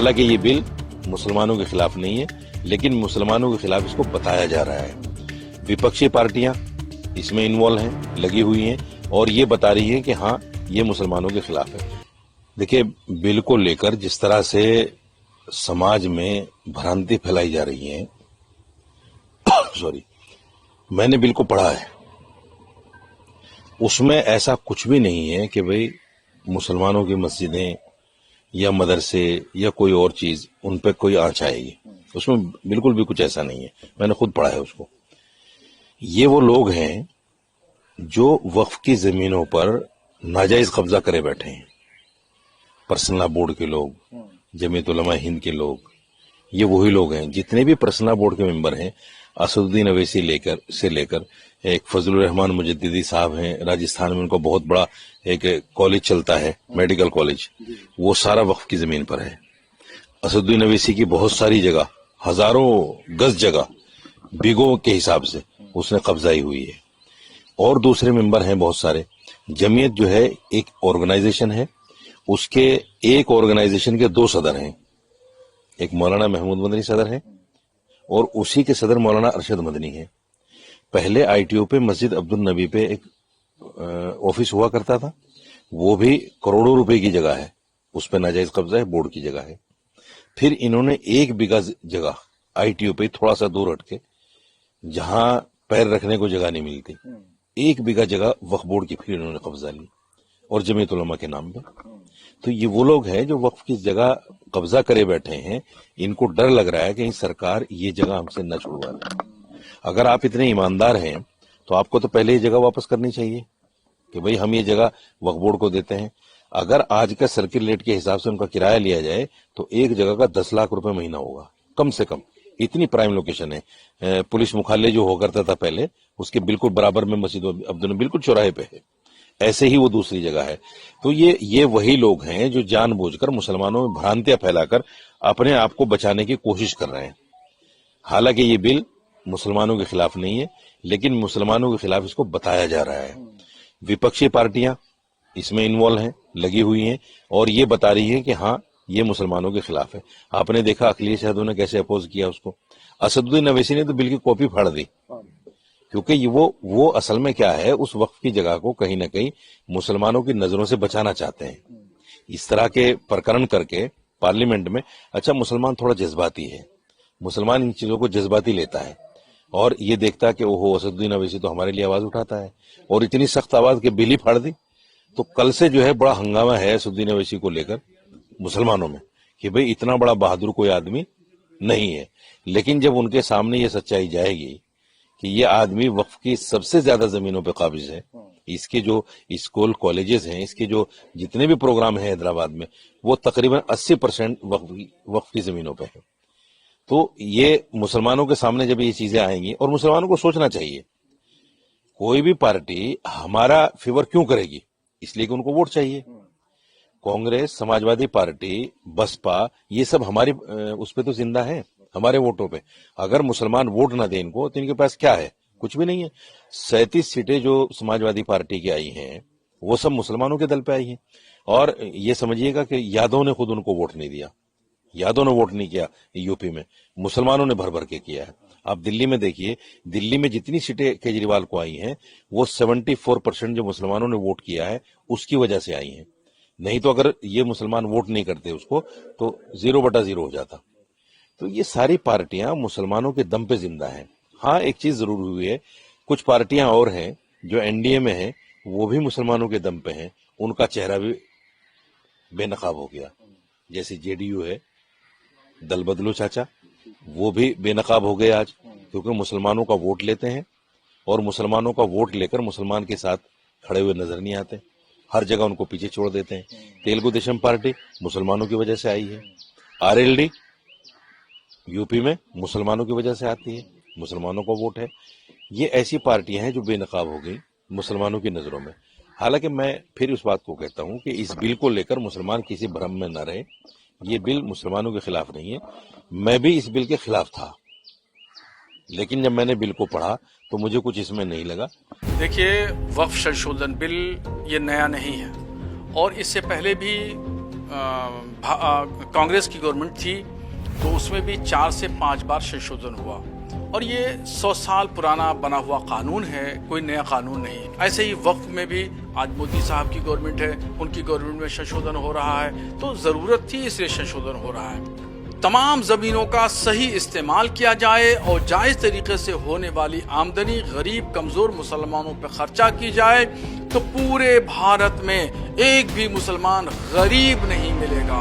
हालांकि ये बिल मुसलमानों के खिलाफ नहीं है, लेकिन मुसलमानों के खिलाफ इसको बताया जा रहा है। विपक्षी पार्टियां इसमें इन्वॉल्व हैं, लगी हुई हैं और ये बता रही हैं कि हाँ ये मुसलमानों के खिलाफ है। देखिए, बिल को लेकर जिस तरह से समाज में भ्रांति फैलाई जा रही है सॉरी, मैंने बिल को पढ़ा है, उसमें ऐसा कुछ भी नहीं है कि भाई मुसलमानों की मस्जिदें या मदरसे या कोई और चीज उन पे कोई आंच आएगी, उसमें बिल्कुल भी कुछ ऐसा नहीं है। मैंने खुद पढ़ा है उसको। ये वो लोग हैं जो वक्फ की जमीनों पर नाजायज कब्जा करे बैठे हैं। पर्सनल बोर्ड के लोग, जमीयत उलमा हिंद के लोग, ये वही लोग हैं। जितने भी पर्सनल बोर्ड के मेंबर हैं, असदुद्दीन अवैसी लेकर एक फजलुर रहमान मुजद्दिदी साहब हैं, राजस्थान में उनका बहुत बड़ा एक कॉलेज चलता है, मेडिकल कॉलेज, वो सारा वक्फ की जमीन पर है। असदुद्दीन अवैसी की बहुत सारी जगह, हजारों गज जगह बीघों के हिसाब से उसने कब्जाई हुई है। और दूसरे मेंबर हैं बहुत सारे। जमीयत जो है एक ऑर्गेनाइजेशन है, उसके एक ऑर्गेनाइजेशन के दो सदर हैं। एक मौलाना महमूद मदनी सदर है और उसी के सदर मौलाना अरशद मदनी है। पहले आईटीओ पे मस्जिद अब्दुल नबी पे एक ऑफिस हुआ करता था, वो भी करोड़ों रुपए की जगह है, उस पर नाजायज कब्जा है, बोर्ड की जगह है। फिर इन्होंने 1 बीघा जगह आईटीओ पे थोड़ा सा दूर हटके, जहां पैर रखने को जगह नहीं मिलती, 1 बीघा जगह वक्फ बोर्ड की फिर इन्होंने कब्जा ली और जमीयत उलमा के नाम पे। तो ये वो लोग हैं जो वक्फ की जगह कब्जा करे बैठे हैं। इनको डर लग रहा है कि सरकार ये जगह हमसे न छुड़वा ले। अगर आप इतने ईमानदार हैं तो आपको तो पहले ये जगह वापस करनी चाहिए कि भाई हम ये जगह वक्फ बोर्ड को देते हैं। अगर आज का सर्किल रेट के हिसाब से उनका किराया लिया जाए तो एक जगह का 10 लाख रुपए महीना होगा कम से कम। इतनी प्राइम लोकेशन है। पुलिस मुख्यालय जो हुआ करता था पहले, उसके बिल्कुल बराबर में मस्जिद अब्दुल बिल्कुल चौराहे पे है। ऐसे ही वो दूसरी जगह है। तो ये वही लोग हैं जो जानबूझकर मुसलमानों में भ्रांतियां फैलाकर अपने आप को बचाने की कोशिश कर रहे हैं। हालांकि ये बिल मुसलमानों के खिलाफ नहीं है, लेकिन मुसलमानों के खिलाफ इसको बताया जा रहा है। विपक्षी पार्टियां इसमें इन्वॉल्व हैं, लगी हुई हैं और ये बता रही है कि हाँ ये मुसलमानों के खिलाफ है। आपने देखा अखिलेश यादव ने कैसे अपोज किया उसको। असदुद्दीन अवैसी ने तो बिल की कॉपी फाड़ दी, क्योंकि ये वो असल में क्या है, उस वक्फ की जगह को कहीं ना कहीं मुसलमानों की नजरों से बचाना चाहते हैं। इस तरह के प्रकरण करके पार्लियामेंट में, अच्छा मुसलमान थोड़ा जज्बाती है, मुसलमान इन चीजों को जज्बाती लेता है और ये देखता है कि ओहो असदुद्दीन अवैसी तो हमारे लिए आवाज उठाता है, और इतनी सख्त आवाज के बिल ही फाड़ दी। तो कल से जो है बड़ा हंगामा है असदुद्दीन अवैसी को लेकर मुसलमानों में कि भाई इतना बड़ा बहादुर कोई आदमी नहीं है। लेकिन जब उनके सामने ये सच्चाई जाएगी कि ये आदमी वक्फ की सबसे ज्यादा जमीनों पे काबिज है, इसके जो स्कूल कॉलेजेस हैं, इसके जो जितने भी प्रोग्राम हैं हैदराबाद में, वो तकरीबन 80% वक्फ की जमीनों पे है। तो ये मुसलमानों के सामने जब ये चीजें आएंगी, और मुसलमानों को सोचना चाहिए कोई भी पार्टी हमारा फेवर क्यों करेगी, इसलिए कि उनको वोट चाहिए। कांग्रेस, समाजवादी पार्टी, बसपा, ये सब हमारी उस पे तो जिंदा है, हमारे वोटों पे। अगर मुसलमान वोट ना दें इनको तो इनके पास क्या है, कुछ भी नहीं है। 37 सीटें जो समाजवादी पार्टी की आई हैं वो सब मुसलमानों के दल पे आई हैं। और ये समझिएगा कि यादव ने खुद उनको वोट नहीं दिया, यादव ने वोट नहीं किया यूपी में, मुसलमानों ने भर भर के किया है। आप दिल्ली में देखिए, दिल्ली में जितनी सीटें केजरीवाल को आई हैं वो 74% जो मुसलमानों ने वोट किया है उसकी वजह से आई हैं। नहीं तो अगर ये मुसलमान वोट नहीं करते उसको तो 0/0 हो जाता। तो ये सारी पार्टियां मुसलमानों के दम पे जिंदा हैं। हाँ, एक चीज जरूर हुई है, कुछ पार्टियां और हैं जो एनडीए में हैं, वो भी मुसलमानों के दम पे हैं, उनका चेहरा भी बेनकाब हो गया। जैसे जेडीयू है, दल बदलो चाचा, वो भी बेनकाब हो गए आज, क्योंकि मुसलमानों का वोट लेते हैं और मुसलमानों का वोट लेकर मुसलमान के साथ खड़े हुए नजर नहीं आते, हर जगह उनको पीछे छोड़ देते हैं। तेलुगु देशम पार्टी मुसलमानों की वजह से आई है, आरएलडी यूपी में मुसलमानों की वजह से आती है, मुसलमानों का वोट है। ये ऐसी पार्टियां हैं जो बेनकाब हो गई मुसलमानों की नजरों में। हालांकि मैं फिर उस बात को कहता हूं कि इस बिल को लेकर मुसलमान किसी भ्रम में न रहे। ये बिल मुसलमानों के खिलाफ नहीं है। मैं भी इस बिल के खिलाफ था, लेकिन जब मैंने बिल को पढ़ा तो मुझे कुछ इसमें नहीं लगा। देखिए, वक्फ संशोधन बिल ये नया नहीं है और इससे पहले भी कांग्रेस की गवर्नमेंट थी तो उसमें भी 4 से 5 बार संशोधन हुआ और ये 100 साल पुराना बना हुआ कानून है, कोई नया कानून नहीं। ऐसे ही वक्फ में भी आज मोदी साहब की गवर्नमेंट है, उनकी गवर्नमेंट में संशोधन हो रहा है, तो जरूरत थी इसलिए संशोधन हो रहा है। तमाम जमीनों का सही इस्तेमाल किया जाए और जायज तरीके से होने वाली आमदनी गरीब कमजोर मुसलमानों पर खर्चा की जाए तो पूरे भारत में एक भी मुसलमान गरीब नहीं मिलेगा।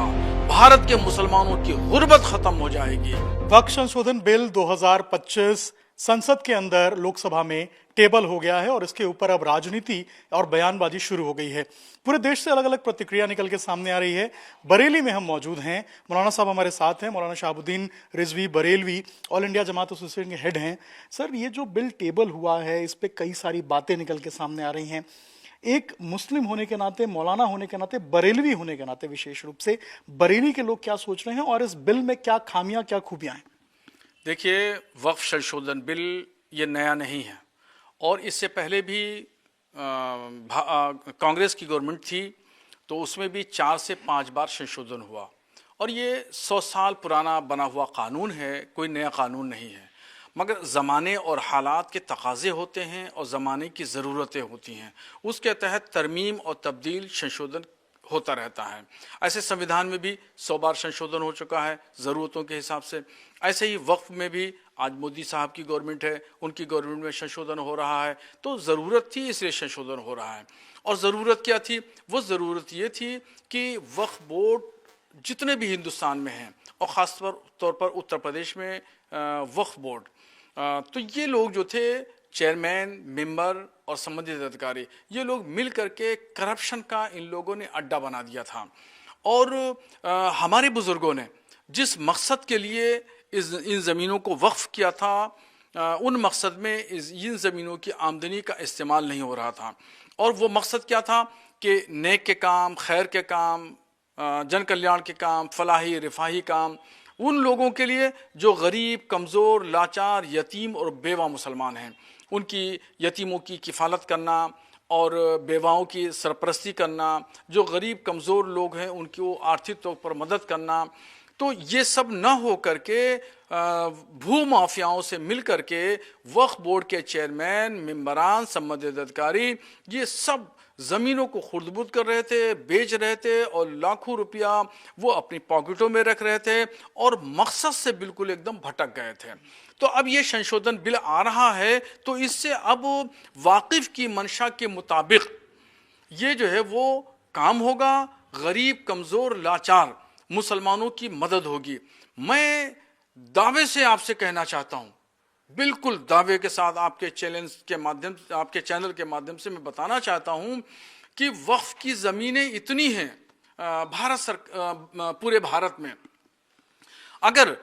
भारत के मुसलमानों की गुर्बत खत्म हो जाएगी। वक्फ संशोधन बिल 2025 संसद के अंदर लोकसभा में टेबल हो गया है और इसके ऊपर अब राजनीति और बयानबाजी शुरू हो गई है। पूरे देश से अलग अलग प्रतिक्रिया निकल के सामने आ रही है। बरेली में हम मौजूद हैं, मौलाना साहब हमारे साथ हैं, मौलाना शहाबुद्दीन रिजवी बरेलवी, ऑल इंडिया जमात एसोसिएशन के हेड हैं। सर, ये जो बिल टेबल हुआ है इस पे कई सारी बातें निकल के सामने आ रही हैं। एक मुस्लिम होने के नाते, मौलाना होने के नाते, बरेलवी होने के नाते विशेष रूप से बरेली के लोग क्या सोच रहे हैं और इस बिल में क्या खामियां क्या खूबियां हैं? देखिए, वक्फ संशोधन बिल ये नया नहीं है और इससे पहले भी कांग्रेस की गवर्नमेंट थी तो उसमें भी 4 से 5 बार संशोधन हुआ और ये 100 साल पुराना बना हुआ कानून है, कोई नया कानून नहीं है। मगर ज़माने और हालात के तकाज़े होते हैं और ज़माने की ज़रूरतें होती हैं, उसके तहत तरमीम और तब्दील संशोधन होता रहता है। ऐसे संविधान में भी 100 बार संशोधन हो चुका है ज़रूरतों के हिसाब से। ऐसे ही वक्फ में भी आज मोदी साहब की गवर्नमेंट है, उनकी गवर्नमेंट में संशोधन हो रहा है, तो ज़रूरत थी इसलिए संशोधन हो रहा है। और ज़रूरत क्या थी? वो ज़रूरत ये थी कि वक्फ बोर्ड जितने भी हिंदुस्तान में हैं और ख़ास तौर पर उत्तर प्रदेश में वक्फ बोर्ड, तो ये लोग जो थे चेयरमैन, मेंबर और संबंधित अधिकारी, ये लोग मिल करके करप्शन का इन लोगों ने अड्डा बना दिया था। और हमारे बुजुर्गों ने जिस मकसद के लिए इन ज़मीनों को वक्फ किया था, उन मकसद में इन ज़मीनों की आमदनी का इस्तेमाल नहीं हो रहा था। और वो मकसद क्या था कि नेक के काम, खैर के काम, जन कल्याण के काम, फलाही रिफाही काम, उन लोगों के लिए जो गरीब, कमज़ोर, लाचार, यतीम और बेवा मुसलमान हैं, उनकी यतीमों की किफ़ालत करना और बेवाओं की सरपरस्ती करना, जो गरीब कमज़ोर लोग हैं उनकी वो आर्थिक तौर पर मदद करना। तो ये सब न हो करके भू माफियाओं से मिल करके वक्फ बोर्ड के चेयरमैन, मेंबरान, संबंधित अधिकारी ये सब ज़मीनों को खुर्द-बुर्द कर रहे थे, बेच रहे थे और लाखों रुपया वो अपनी पॉकेटों में रख रहे थे और मकसद से बिल्कुल एकदम भटक गए थे। तो अब ये संशोधन बिल आ रहा है तो इससे अब वाकिफ़ की मंशा के मुताबिक ये जो है वो काम होगा, गरीब, कमज़ोर, लाचार मुसलमानों की मदद होगी। मैं दावे से आपसे कहना चाहता हूँ, बिल्कुल दावे के साथ आपके चैनल के माध्यम से मैं बताना चाहता हूँ कि वक्फ की ज़मीनें इतनी हैं पूरे भारत में, अगर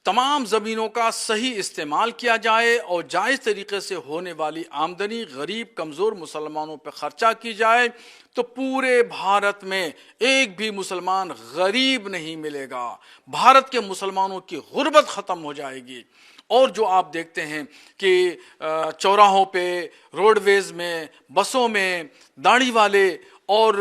तमाम ज़मीनों का सही इस्तेमाल किया जाए और जायज़ तरीके से होने वाली आमदनी गरीब कमज़ोर मुसलमानों पर ख़र्चा की जाए तो पूरे भारत में एक भी मुसलमान गरीब नहीं मिलेगा। भारत के मुसलमानों की गुर्बत ख़त्म हो जाएगी। और जो आप देखते हैं कि चौराहों पे, रोडवेज़ में, बसों में दाढ़ी वाले और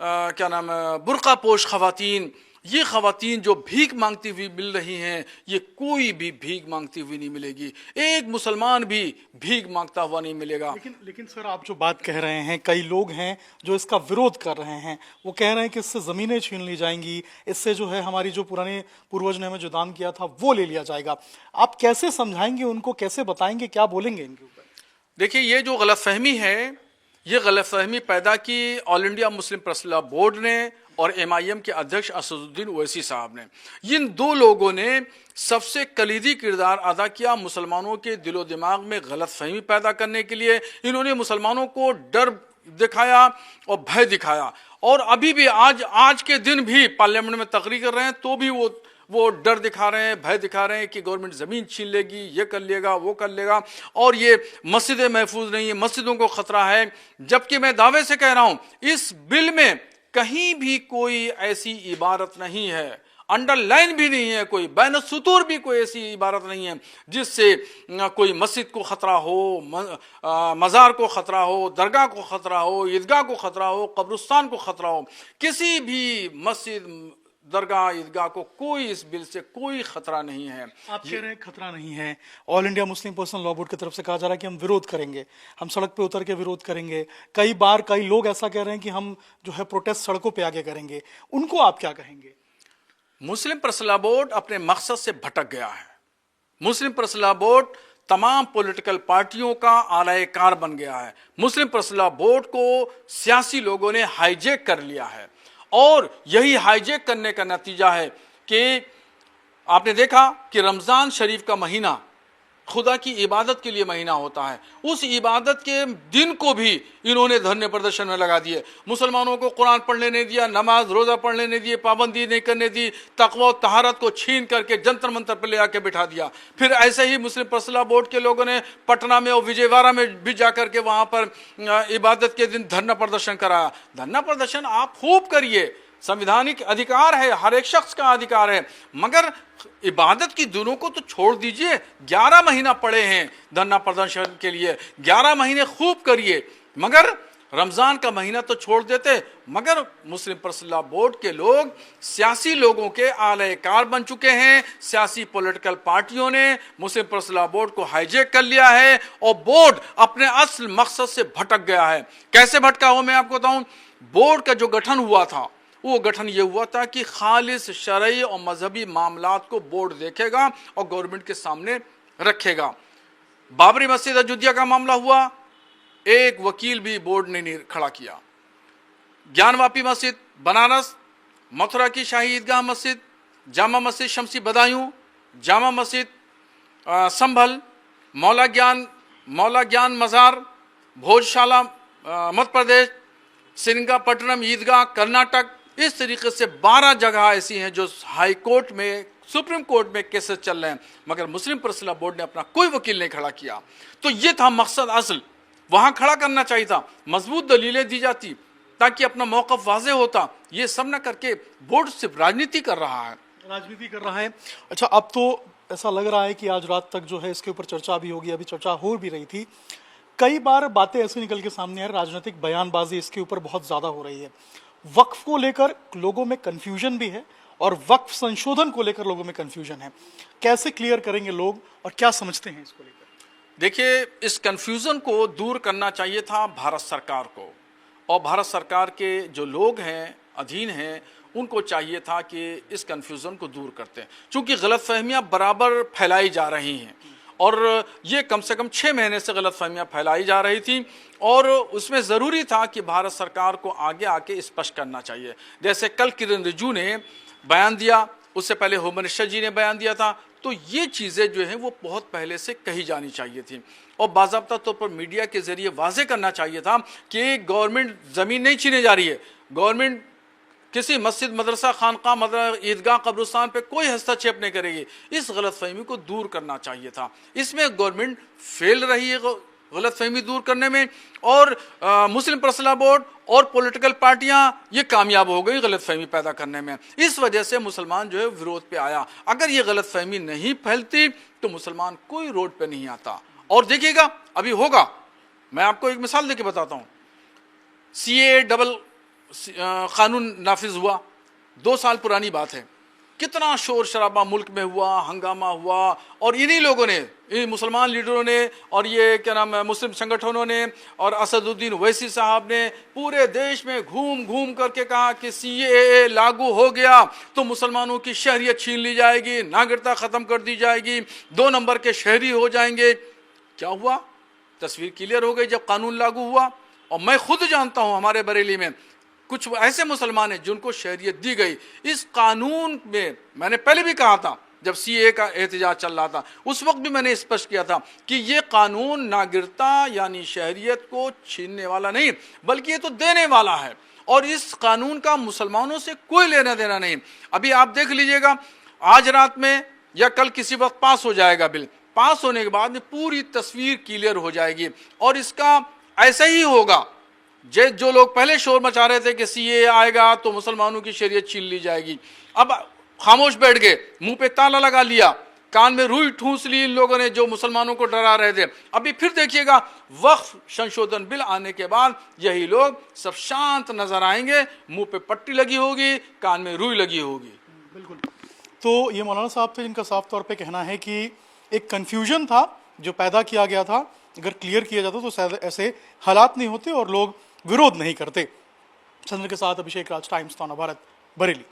क्या नाम है, बुर्का पोश ख़वातीन, ये ख़वातीन जो भीख मांगती हुई मिल रही हैं, ये कोई भी भीख मांगती हुई नहीं मिलेगी। एक मुसलमान भी भीख मांगता हुआ नहीं मिलेगा। लेकिन सर, आप जो बात कह रहे हैं, कई लोग हैं जो इसका विरोध कर रहे हैं। वो कह रहे हैं कि इससे ज़मीनें छीन ली जाएंगी, इससे जो है हमारी जो पुराने पूर्वज ने हमें जो दान किया था वो ले लिया जाएगा। आप कैसे समझाएंगे उनको, कैसे बताएंगे, क्या बोलेंगे इनके ऊपर? देखिए, ये जो गलतफहमी है, ये गलतफहमी पैदा की all India Muslim press law board ने और MIM के अध्यक्ष असदुद्दीन ओवैसी साहब ने। इन दो लोगों ने सबसे कलीदी किरदार अदा किया मुसलमानों के दिलो दिमाग में गलतफहमी पैदा करने के लिए। इन्होंने मुसलमानों को डर दिखाया और भय दिखाया और अभी भी आज के दिन भी पार्लियामेंट में तकरीर कर रहे हैं तो भी वो डर दिखा रहे हैं, भय दिखा रहे हैं कि गवर्नमेंट ज़मीन छीन लेगी, ये कर लेगा, वो कर लेगा और ये मस्जिदें महफूज नहीं है, मस्जिदों को ख़तरा है। जबकि मैं दावे से कह रहा हूँ, इस बिल में कहीं भी कोई ऐसी इबारत नहीं है, अंडरलाइन भी नहीं है, कोई बैन सुतूर भी कोई ऐसी इबारत नहीं है जिससे कोई मस्जिद को खतरा हो, मज़ार को खतरा हो, दरगाह को खतरा हो, ईदगाह को खतरा हो, कब्रिस्तान को खतरा हो। किसी भी मस्जिद, दरगाह, ईदगाह को कोई इस बिल से कोई खतरा नहीं है। आप कह रहे हैं खतरा नहीं है। All India Muslim personal law board की तरफ से कहा जा रहा है कि हम विरोध करेंगे, हम सड़क पे उतर के विरोध करेंगे। कई बार कई लोग ऐसा कह रहे हैं कि हम जो है प्रोटेस्ट सड़कों पे आगे करेंगे, उनको आप क्या कहेंगे? मुस्लिम पर्सनल लॉ बोर्ड अपने मकसद से भटक गया है। मुस्लिम पर्सनल लॉ बोर्ड तमाम पॉलिटिकल पार्टियों का आलाकार बन गया है। मुस्लिम पर्सनल लॉ बोर्ड को सियासी लोगों ने हाईजैक कर लिया है और यही हाईजैक करने का नतीजा है कि आपने देखा कि रमज़ान शरीफ का महीना खुदा की इबादत के लिए महीना होता है, उस इबादत के दिन को भी इन्होंने धरने प्रदर्शन में लगा दिए। मुसलमानों को कुरान पढ़ने नहीं दिया, नमाज रोज़ा पढ़ने नहीं दिए, पाबंदी नहीं करने दी, तक़वा और तहारत को छीन करके जंतर मंतर पर ले आके बिठा दिया। फिर ऐसे ही मुस्लिम पर्सनल लॉ बोर्ड के लोगों ने पटना में और विजयवाड़ा में भी जा करके वहाँ पर इबादत के दिन धरना प्रदर्शन कराया। धरना प्रदर्शन आप खूब करिए, संवैधानिक अधिकार है, हर एक शख्स का अधिकार है, मगर इबादत की दिनों को तो छोड़ दीजिए। 11 महीना पड़े हैं धरना प्रदर्शन के लिए, 11 महीने खूब करिए, मगर रमज़ान का महीना तो छोड़ देते। मगर मुस्लिम पर्सनल लॉ बोर्ड के लोग सियासी लोगों के आलाकार बन चुके हैं। सियासी पॉलिटिकल पार्टियों ने मुस्लिम पर्सनल लॉ बोर्ड को हाईजैक कर लिया है और बोर्ड अपने असल मकसद से भटक गया है। कैसे भटका हो मैं आपको बताऊं। बोर्ड का जो गठन हुआ था वो गठन ये हुआ था कि खालिस शरई और मजहबी मामलात को बोर्ड देखेगा और गवर्नमेंट के सामने रखेगा। बाबरी मस्जिद अयोध्या का मामला हुआ, एक वकील भी बोर्ड ने नहीं खड़ा किया। ज्ञानवापी मस्जिद बनारस, मथुरा की शाही ईदगाह मस्जिद, जामा मस्जिद शमसी बदायूं, जामा मस्जिद संभल, मौला ज्ञान मज़ार, भोजशाला मध्य प्रदेश, श्रीरंगपट्टनम ईदगाह कर्नाटक, इस तरीके से 12 जगह ऐसी हैं जो हाई कोर्ट में, सुप्रीम कोर्ट में केसेस चल रहे हैं, मगर मुस्लिम पर्सनल लॉ बोर्ड ने अपना कोई वकील नहीं खड़ा किया। तो ये था मकसद असल, वहां खड़ा करना चाहिए था, मजबूत दलीलें दी जाती ताकि अपना मौक़िफ़ वाज़ेह होता। ये सब न करके बोर्ड सिर्फ राजनीति कर रहा है। राजनीति कर रहा है। अच्छा, अब तो ऐसा लग रहा है कि आज रात तक जो है इसके ऊपर चर्चा भी होगी, अभी चर्चा हो भी रही थी। कई बार बातें ऐसी निकल के सामने आ रही, राजनीतिक बयानबाजी इसके ऊपर बहुत ज़्यादा हो रही है। वक्फ को लेकर लोगों में कन्फ्यूजन भी है और वक्फ संशोधन को लेकर लोगों में कन्फ्यूजन है। कैसे क्लियर करेंगे लोग और क्या समझते हैं इसको लेकर? देखिए, इस कन्फ्यूज़न को दूर करना चाहिए था भारत सरकार को, और भारत सरकार के जो लोग हैं, अधीन हैं, उनको चाहिए था कि इस कन्फ्यूज़न को दूर करते हैं। चूँकि गलतफहमियाँ बराबर फैलाई जा रही हैं और ये कम से कम 6 महीने से गलतफहमियाँ फैलाई जा रही थी, और उसमें ज़रूरी था कि भारत सरकार को आगे आके स्पष्ट करना चाहिए। जैसे कल किरण रिजिजू ने बयान दिया, उससे पहले होम मिनिस्टर जी ने बयान दिया था, तो ये चीज़ें जो हैं वो बहुत पहले से कही जानी चाहिए थी और बाज़ाब्ता तौर पर मीडिया के ज़रिए वाज़े करना चाहिए था कि गवर्नमेंट ज़मीन नहीं छीने जा रही है, गवर्नमेंट किसी मस्जिद, मदरसा, खानका, ईदगाह, कब्रिस्तान पे कोई हस्तक्षेप नहीं करेगी। इस गलतफहमी को दूर करना चाहिए था। इसमें गवर्नमेंट फेल रही है गलतफहमी दूर करने में, और मुस्लिम पर्सनल लॉ बोर्ड और पॉलिटिकल पार्टियां ये कामयाब हो गई गलतफहमी पैदा करने में। इस वजह से मुसलमान जो है विरोध पे आया। अगर ये गलतफहमी नहीं फैलती तो मुसलमान कोई रोड पे नहीं आता। और देखिएगा अभी होगा, मैं आपको एक मिसाल देके बताता हूँ। CAA डबल कानून नाफिज हुआ, 2 साल पुरानी बात है। कितना शोर शराबा मुल्क में हुआ, हंगामा हुआ, और इन्हीं लोगों ने, इन मुसलमान लीडरों ने और ये क्या नाम है मुस्लिम संगठनों ने और असदुद्दीन ओवैसी साहब ने पूरे देश में घूम घूम करके कहा कि CAA लागू हो गया तो मुसलमानों की शहरियत छीन ली जाएगी, नागरिकता ख़त्म कर दी जाएगी, 2 नंबर के शहरी हो जाएंगे। क्या हुआ? तस्वीर क्लियर हो गई जब कानून लागू हुआ। और मैं खुद जानता हूँ हमारे बरेली में कुछ ऐसे मुसलमान हैं जिनको शहरियत दी गई। इस कानून में मैंने पहले भी कहा था, जब CAA का एहतजाज चल रहा था उस वक्त भी मैंने स्पष्ट किया था कि ये कानून नागरिकता यानी शहरियत को छीनने वाला नहीं बल्कि ये तो देने वाला है, और इस कानून का मुसलमानों से कोई लेना देना नहीं। अभी आप देख लीजिएगा, आज रात में या कल किसी वक्त पास हो जाएगा बिल। पास होने के बाद में पूरी तस्वीर क्लियर हो जाएगी, और इसका ऐसा ही होगा। जो लोग पहले शोर मचा रहे थे कि CAA आएगा तो मुसलमानों की शरीयत छीन ली जाएगी, अब खामोश बैठ गए, मुंह पे ताला लगा लिया, कान में रुई ठूंस ली इन लोगों ने जो मुसलमानों को डरा रहे थे। अभी फिर देखिएगा वक्फ संशोधन बिल आने के बाद यही लोग सब शांत नजर आएंगे, मुंह पे पट्टी लगी होगी, कान में रुई लगी होगी। बिल्कुल। तो ये मौलाना साहब थे जिनका साफ तौर पे कहना है कि एक कन्फ्यूजन था जो पैदा किया गया था, अगर क्लियर किया जाता तो शायद ऐसे हालात नहीं होते और लोग विरोध नहीं करते। चंद्र के साथ अभिषेक राज, टाइम्स ताना भारत, बरेली।